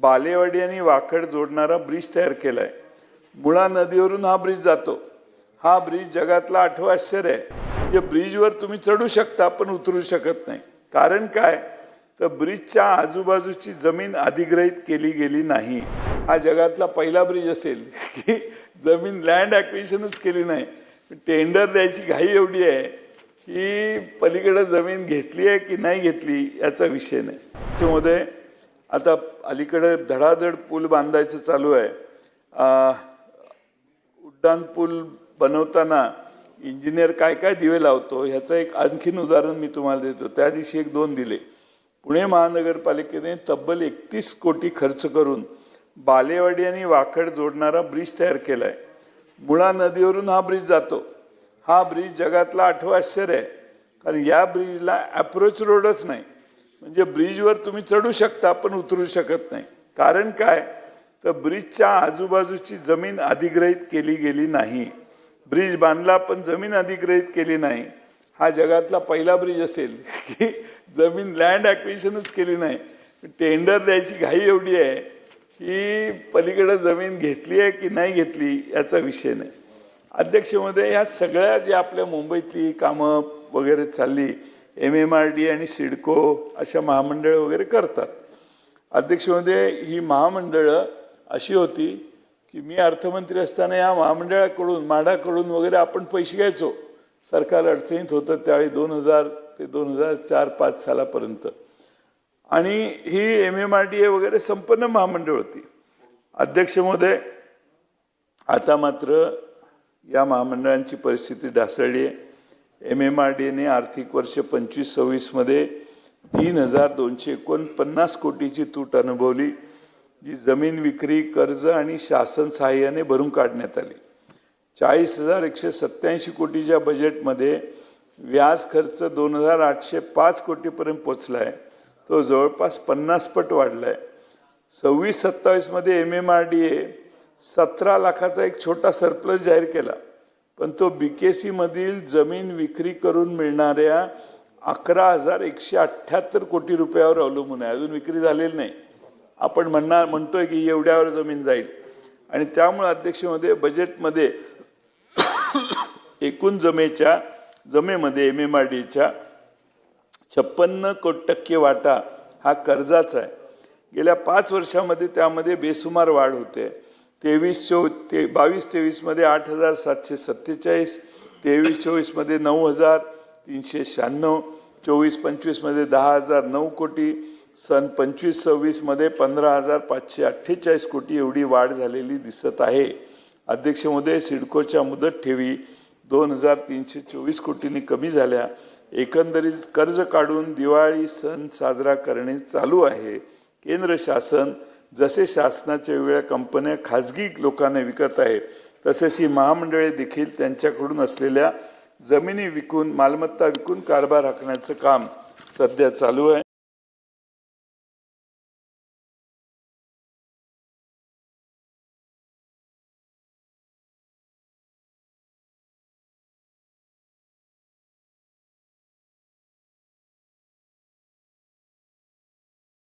बालेवाडी आणि वाकड जोडणारा ब्रिज तयार केलाय। मुळा नदीवरून हा ब्रिज जातो। हा ब्रिज जगातला 8वं आश्चर्य आहे। या ब्रिजवर तुम्ही चढू शकता पण उतरू शकत नाही। कारण काय तर ब्रिजच्या आजूबाजूची जमीन अधिग्रहित केली गेली नाही। हा जगातला पहिला ब्रिज असेल की जमीन लँड ॲक्विजिशनच केली नाही। टेंडर द्यायची घाई एवढी आहे की पलीकडे जमीन घेतली आहे की नाही घेतली याचा विषय नाही। त्यामध्ये आता अलीकडे धडाधड पूल बांधायचं चालू आहे। उड्डाण पूल बनवताना इंजिनियर काय काय दिवे लावतो ह्याचं एक आणखीन उदाहरण मी तुम्हाला देतो। त्या दिवशी 1-2 दिले। पुणे महानगरपालिकेने तब्बल 31 कोटी खर्च करून बालेवाडी आणि वाकड जोडणारा ब्रिज तयार केलाय। मुळा नदीवरून हा ब्रिज जातो। हा ब्रिज जगातला 8वं आश्चर्य आहे। कारण या ब्रिजला अप्रोच रोडच नाही। म्हणजे ब्रिजवर तुम्ही चढू शकता पण उतरू शकत नाही। कारण काय तर ब्रिजच्या आजूबाजूची जमीन अधिग्रहित केली गेली नाही। ब्रिज बांधला पण जमीन अधिग्रहित केली नाही। हा जगातला पहिला ब्रिज असेल की जमीन लँड ॲक्विजिशनच केली नाही। टेंडर द्यायची घाई एवढी आहे की पलीकडे जमीन घेतली आहे की नाही घेतली याचा विषय नाही। अध्यक्ष महोदय, ह्या सगळ्या जे आपल्या मुंबईतली कामं वगैरे चालली MMRD आणि सिडको अशा महामंडळ वगैरे करतात। अध्यक्ष महोदय, ही महामंडळं अशी होती की मी अर्थमंत्री असताना या महामंडळाकडून माडाकडून वगैरे आपण पैसे घ्यायचो। सरकार अडचणीत होतं त्यावेळी 2000 ते 2004-5 सालापर्यंत। आणि ही MMRDA वगैरे संपन्न महामंडळ होती। अध्यक्ष महोदय, आता मात्र या महामंडळांची परिस्थिती ढासळली आहे। MMRDAने आर्थिक वर्ष 25-26 मध्ये 3249 कोटीची तूट अनुभवली, जी जमीन विक्री, कर्ज आणि शासन सहाय्याने भरून काढण्यात आली। 40,187 कोटीच्या बजेटमध्ये व्याज खर्च 2805 कोटीपर्यंत पोहोचलाय। तो जवळपास 50 पट वाढलाय। 26-27 मध्ये MMRDA 17 लाखाचा एक छोटा सरप्लस जाहीर केला, पण तो BKC मधील जमीन विक्री करून मिळणाऱ्या 11,178 कोटी रुपयावर अवलंबून आहे। अजून विक्री झालेली नाही। आपण म्हणतोय की एवढ्यावर जमीन जाईल। आणि त्यामुळे अध्यक्ष महोदय, बजेटमध्ये एकूण जमेमध्ये MMRDAच्या 56% वाटा हा कर्जाचा आहे। गेल्या 5 वर्षामध्ये त्यामध्ये बेसुमार वाढ होते। 22-23 मध्ये 8,747, 23-24 मध्ये 9,396, 24-25 मध्ये 10,009 कोटी, सन 25-26 मध्ये 15,548 कोटी एवढी वाढ झालेली दिसत आहे। अध्यक्ष महोदय, सिडकोच्या मुदत ठेवी 2,324 कोटींनी कमी झाल्या। एकंदरीत कर्ज काढून दिवाळी सण साजरा करणे चालू आहे। केंद्र शासन जसे शासनाच्या वेगळ्या कंपन्या खाजगी लोकांना विकत आहे, तसेच ही महामंडळे देखील त्यांच्याकडून असलेल्या जमिनी विकून, मालमत्ता विकून कारभार राखण्याचं काम सध्या चालू आहे।